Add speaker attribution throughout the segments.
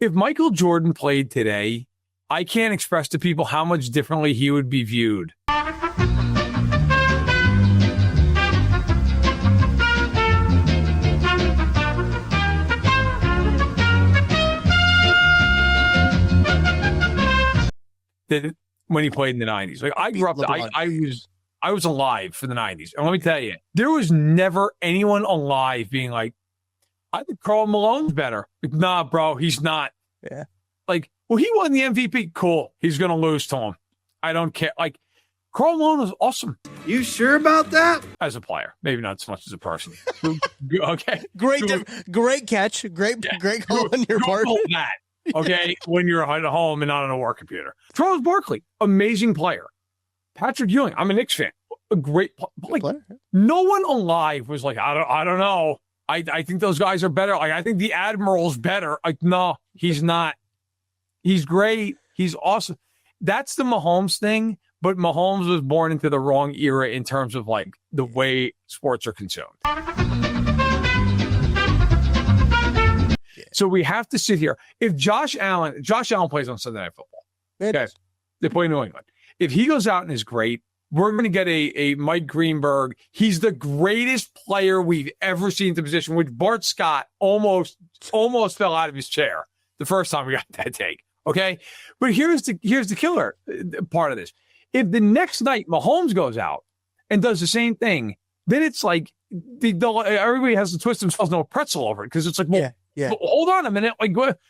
Speaker 1: If Michael Jordan played today, I can't express to people how much differently he would be viewed. When he played in the 90s. Like I grew up, I was alive for the 90s. And let me tell you, there was never anyone alive being like, I think Karl Malone's better. Like, nah, bro, he's not.
Speaker 2: Yeah.
Speaker 1: Like, well, he won the MVP. Cool. He's going to lose to him. I don't care. Like, Karl Malone was awesome.
Speaker 3: You sure about that?
Speaker 1: As a player. Maybe not so much as a person. Okay.
Speaker 2: Great catch. Great call on your part.
Speaker 1: That. Okay, when you're at home and not on a work computer. Charles Barkley, amazing player. Patrick Ewing, I'm a Knicks fan. A great player. No one alive was like, I don't know. I think those guys are better. Like, I think the Admiral's better. Like, no, he's not. He's great. He's awesome. That's the Mahomes thing, but Mahomes was born into the wrong era in terms of, like, the way sports are consumed. So we have to sit here. If Josh Allen plays on Sunday Night Football. Okay. They play New England. If he goes out and is great, we're going to get a Mike Greenberg. He's the greatest player we've ever seen in the position, which Bart Scott almost fell out of his chair the first time we got that take. Okay. But here's the killer part of this. If the next night Mahomes goes out and does the same thing, then it's like everybody has to twist themselves into a pretzel over it because it's like, well,
Speaker 2: yeah.
Speaker 1: Hold on a minute. Like, what?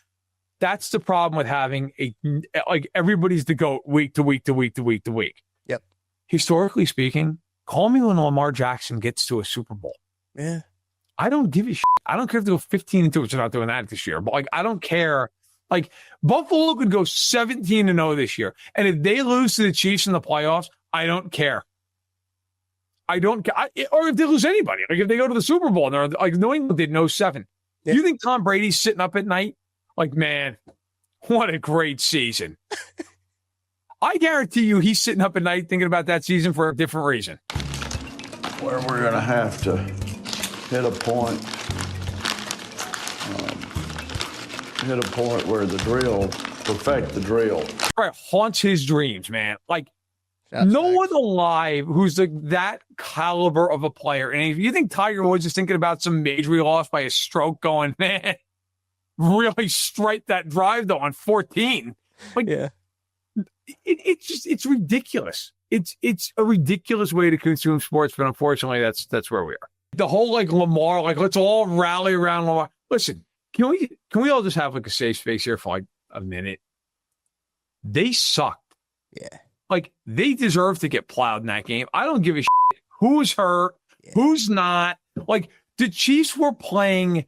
Speaker 1: That's the problem with having everybody's the GOAT week to week to week to week to week.
Speaker 2: Yep.
Speaker 1: Historically speaking, call me when Lamar Jackson gets to a Super Bowl.
Speaker 2: Yeah.
Speaker 1: I don't give a shit. I don't care if they go 15-2, which they're not doing that this year. But, like, I don't care. Like, Buffalo could go 17-0 this year. And if they lose to the Chiefs in the playoffs, I don't care. I don't care. Or if they lose anybody. Like, if they go to the Super Bowl and they're like, New England did 0-7. Yeah. You think Tom Brady's sitting up at night? Like, man, what a great season. I guarantee you he's sitting up at night thinking about that season for a different reason.
Speaker 4: Where we're going to have to hit a point where perfect the drill.
Speaker 1: Right, haunts his dreams, man. Like, no one alive who's that caliber of a player. And if you think Tiger Woods is thinking about some major he lost by a stroke going, man, really strike that drive, though, on 14. Like, yeah. It's ridiculous. It's a ridiculous way to consume sports, but unfortunately, that's where we are. The whole, like, Lamar, like, let's all rally around Lamar. Listen, can we all just have, like, a safe space here for, like, a minute? They sucked.
Speaker 2: Yeah.
Speaker 1: Like, they deserve to get plowed in that game. I don't give a shit who's hurt, who's not. Like, the Chiefs were playing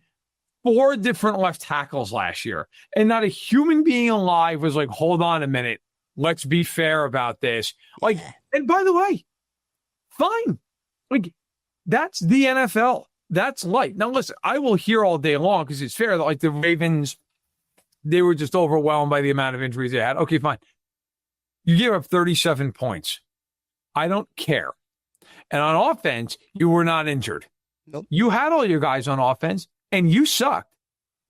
Speaker 1: 4 different left tackles last year, and not a human being alive was like, hold on a minute. Let's be fair about this. Like, and by the way, fine. Like, that's the NFL. That's life. Now, listen, I will hear all day long because it's fair that, like, the Ravens, they were just overwhelmed by the amount of injuries they had. Okay, fine. You give up 37 points. I don't care. And on offense, you were not injured.
Speaker 2: Nope.
Speaker 1: You had all your guys on offense, and you sucked.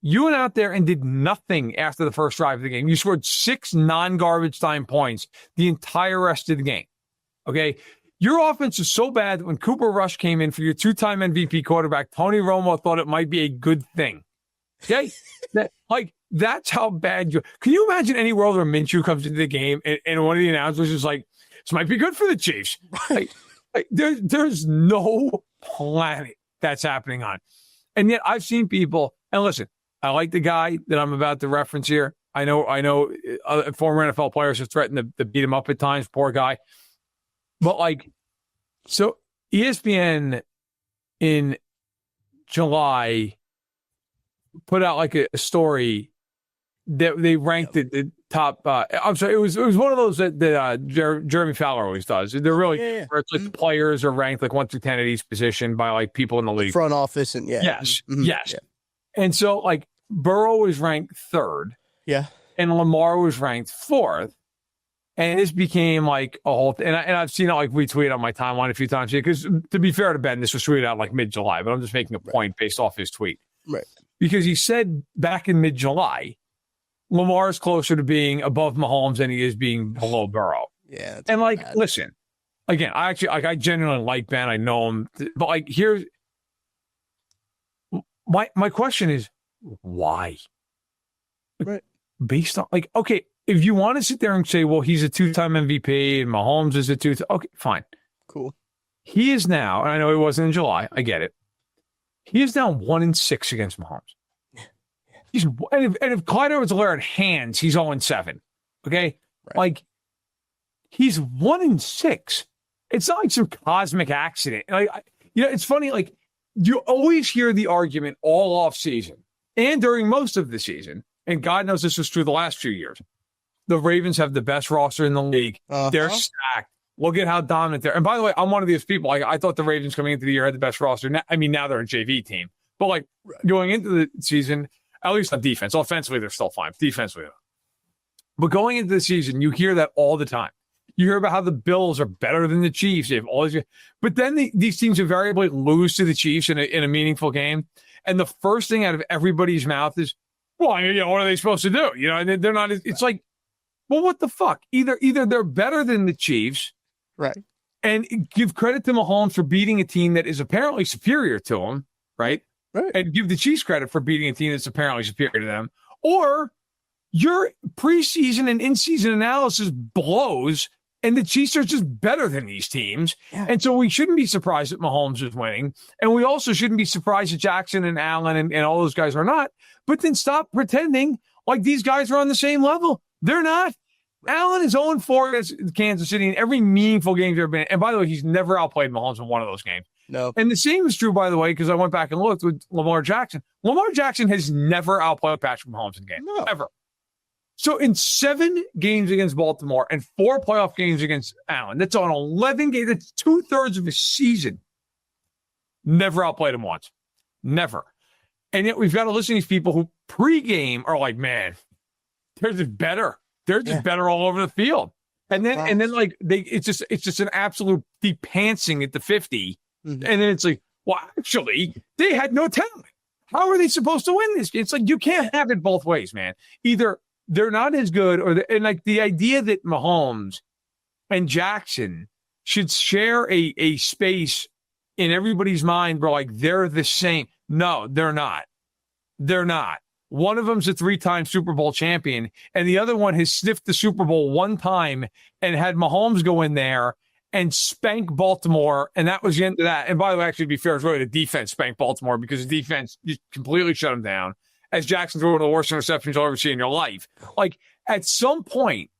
Speaker 1: You went out there and did nothing after the first drive of the game. You scored 6 non-garbage time points the entire rest of the game. Okay? Your offense is so bad that when Cooper Rush came in for your 2-time MVP quarterback, Tony Romo thought it might be a good thing. Okay? That's how bad you... Can you imagine any world where Minshew comes into the game and one of the announcers is like, this might be good for the Chiefs. There's no planet that's happening on. And yet I've seen people... And listen, I like the guy that I'm about to reference here. I know former NFL players have threatened to beat him up at times. Poor guy. But, like, so ESPN in July put out, like, a story that they ranked the top. I'm sorry, it was one of those that Jeremy Fowler always does. They're really where it's like the players are ranked like 1 through 10 at each position by, like, people in the league,
Speaker 2: front office, and yes.
Speaker 1: Yeah. And so, like, Burrow was ranked 3rd, and Lamar was ranked 4th, and this became like a whole thing. And I've seen it, like, retweeted on my timeline a few times here because, to be fair to Ben, this was tweeted out like mid-July, but I'm just making a point based off his tweet,
Speaker 2: right?
Speaker 1: Because he said back in mid-July Lamar is closer to being above Mahomes than he is being below Burrow.
Speaker 2: Yeah.
Speaker 1: And like,
Speaker 2: bad.
Speaker 1: listen, again, I genuinely like Ben. I know him, but like, here's my question is why?
Speaker 2: Right.
Speaker 1: Based on like, okay, if you want to sit there and say, well, he's a 2-time MVP and Mahomes is a 2, okay, fine.
Speaker 2: Cool.
Speaker 1: He is now, and I know he wasn't in July. I get it. He is now 1-6 against Mahomes. He's and if Clyde Edwards-Helaire had hands, he's 0-7. Okay,
Speaker 2: Right.
Speaker 1: like he's 1-6. It's not like some cosmic accident. Like it's funny. Like you always hear the argument all off season and during most of the season, and God knows this was true the last few years. The Ravens have the best roster in the league. They're stacked. Look at how dominant they're. And by the way, I'm one of these people. I thought the Ravens coming into the year had the best roster. Now, I mean, now they're a JV team, but like going into the season, at least on defense, offensively they're still fine. Defensively, but going into the season, you hear that all the time. You hear about how the Bills are better than the Chiefs. They have all these, but then these teams invariably lose to the Chiefs in a meaningful game, and the first thing out of everybody's mouth is, "Well, I mean, what are they supposed to do?" And they're not. It's like, well, what the fuck? Either they're better than the Chiefs.
Speaker 2: Right.
Speaker 1: And give credit to Mahomes for beating a team that is apparently superior to him, right?
Speaker 2: Right.
Speaker 1: And give the Chiefs credit for beating a team that's apparently superior to them. Or your preseason and in-season analysis blows, and the Chiefs are just better than these teams.
Speaker 2: Yeah.
Speaker 1: And so we shouldn't be surprised that Mahomes is winning. And we also shouldn't be surprised that Jackson and Allen and all those guys are not. But then stop pretending like these guys are on the same level. They're not. Allen is 0-4 against Kansas City in every meaningful game he's ever been in. And by the way, he's never outplayed Mahomes in one of those games.
Speaker 2: No.
Speaker 1: And the same is true, by the way, because I went back and looked with Lamar Jackson. Lamar Jackson has never outplayed Patrick Mahomes in a game.
Speaker 2: No.
Speaker 1: Ever. So in 7 games against Baltimore and 4 playoff games against Allen, that's on 11 games. That's 2/3 of his season. Never outplayed him once. Never. And yet we've got to listen to these people who pregame are like, man, they're just better. They're just better all over the field. And then like it's just an absolute deep pantsing at the 50. Mm-hmm. And then it's like, well, actually, they had no talent. How are they supposed to win this? It's like you can't have it both ways, man. Either they're not as good, and like the idea that Mahomes and Jackson should share a space in everybody's mind where like they're the same. No, they're not. They're not. One of them's a 3-time Super Bowl champion, and the other one has sniffed the Super Bowl one time and had Mahomes go in there and spank Baltimore, and that was the end of that. And by the way, actually, to be fair, it's really the defense spanked Baltimore because the defense just completely shut them down. As Jackson threw one of the worst interceptions you'll ever see in your life. Like, at some point,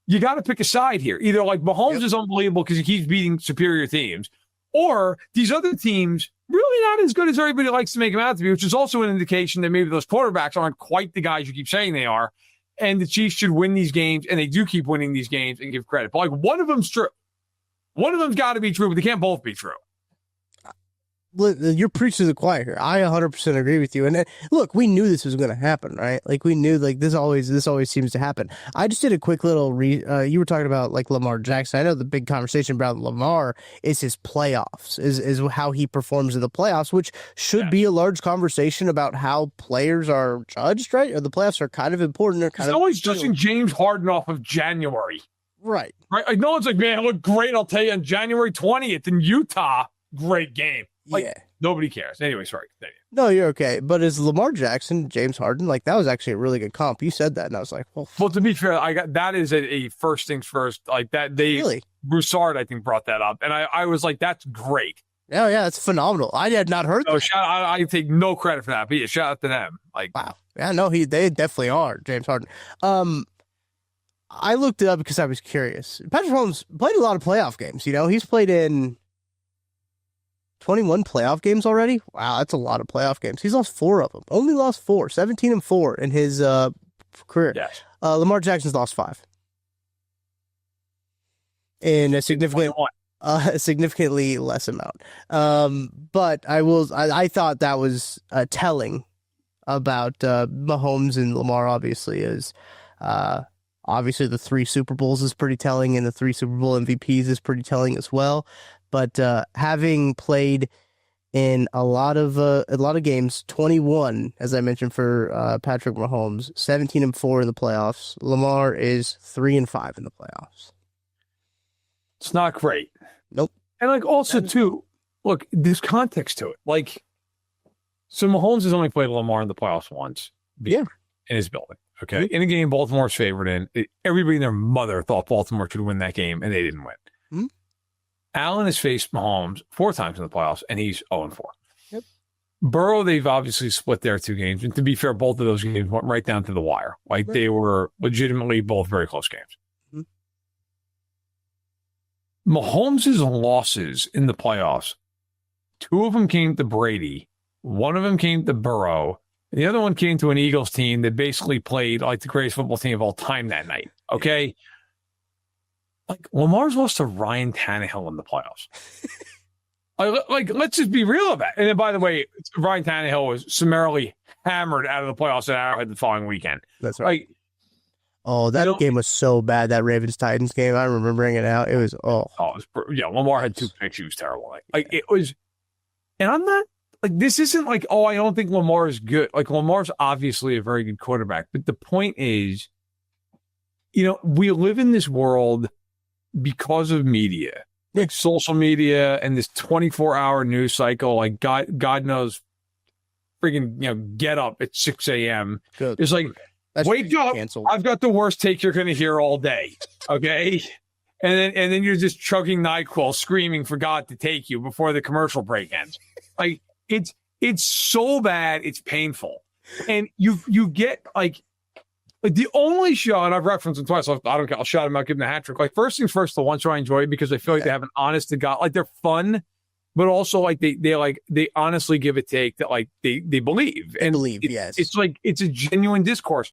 Speaker 1: you got to pick a side here. Either like Mahomes is unbelievable because he keeps beating superior teams, or these other teams really not as good as everybody likes to make them out to be, which is also an indication that maybe those quarterbacks aren't quite the guys you keep saying they are. And the Chiefs should win these games, and they do keep winning these games and give credit. But like one of them's true. One of them's got to be true, but they can't both be true.
Speaker 2: You're preaching to the choir here. I 100% agree with you. And look, we knew this was going to happen, right? Like we knew, like this always seems to happen. I just did a quick little you were talking about like Lamar Jackson. I know the big conversation about Lamar is his playoffs, is how he performs in the playoffs, which should be a large conversation about how players are judged, right? Or the playoffs are kind of important. They're kind
Speaker 1: of always judging James Harden off of January.
Speaker 2: Right.
Speaker 1: Like no one's like, man, it looked great. I'll tell you on January 20th in Utah. Great game. Like, nobody cares. Anyway, sorry.
Speaker 2: No, you're okay. But as Lamar Jackson, James Harden, like that was actually a really good comp. You said that, and I was like, well,
Speaker 1: to be fair, I got that is a first things first. Like that, Broussard, I think, brought that up, and I was like, that's great.
Speaker 2: Yeah, that's phenomenal. I had not heard that.
Speaker 1: I take no credit for that, but yeah, shout out to them. Like,
Speaker 2: wow. Yeah, no, they definitely are, James Harden. I looked it up because I was curious. Patrick Mahomes played a lot of playoff games. He's played in 21 playoff games already? Wow, that's a lot of playoff games. He's lost 4 of them. Only lost 4. 17-4 in his career.
Speaker 1: Yes.
Speaker 2: Lamar Jackson's lost 5. In a significantly less amount. But I thought that was telling about Mahomes and Lamar, obviously, is obviously the 3 Super Bowls is pretty telling, and the 3 Super Bowl MVPs is pretty telling as well. But having played in a lot of games. 21, as I mentioned, for Patrick Mahomes, 17-4 in the playoffs. Lamar is 3-5 in the playoffs.
Speaker 1: It's not great.
Speaker 2: Nope.
Speaker 1: And like also too, look, there's context to it. Like, so Mahomes has only played Lamar in the playoffs once.
Speaker 2: Yeah.
Speaker 1: In his building. Okay. In a game Baltimore's favored in, everybody and their mother thought Baltimore should win that game, and they didn't win.
Speaker 2: Mm-hmm.
Speaker 1: Allen has faced Mahomes 4 times in the playoffs, and he's 0-4.
Speaker 2: Yep.
Speaker 1: Burrow, they've obviously split their 2 games. And to be fair, both of those games went right down to the wire. Like, they were legitimately both very close games. Mm-hmm. Mahomes' losses in the playoffs, 2 of them came to Brady, 1 of them came to Burrow, and the other one came to an Eagles team that basically played like the greatest football team of all time that night. Okay? Like, Lamar's lost to Ryan Tannehill in the playoffs. Like, let's just be real about it. And then, by the way, Ryan Tannehill was summarily hammered out of the playoffs at Arrowhead the following weekend.
Speaker 2: That's right.
Speaker 1: Like,
Speaker 2: oh, that game was so bad, that Ravens-Titans game. I remember bringing it out. It was,
Speaker 1: Lamar had 2 picks. He was terrible. Like, it was, and I'm not, like, this isn't like, oh, I don't think Lamar is good. Like, Lamar's obviously a very good quarterback. But the point is, we live in this world because of media, like social media and this 24-hour news cycle. Like, God knows, freaking, get up at 6 a.m.
Speaker 2: Good.
Speaker 1: It's like, wake up.
Speaker 2: Canceled.
Speaker 1: I've got the worst take you're going to hear all day. Okay. And then you're just chugging NyQuil, screaming for God to take you before the commercial break ends. Like, it's so bad, it's painful. And you get like the only show, and I've referenced them twice, so I don't care, I'll shout them out, give them a hat trick. Like, first things first, the one show I enjoy because I feel like they have an honest to God, like, they're fun, but also like they honestly give a take that like they believe. And
Speaker 2: yes.
Speaker 1: It's like, it's a genuine discourse.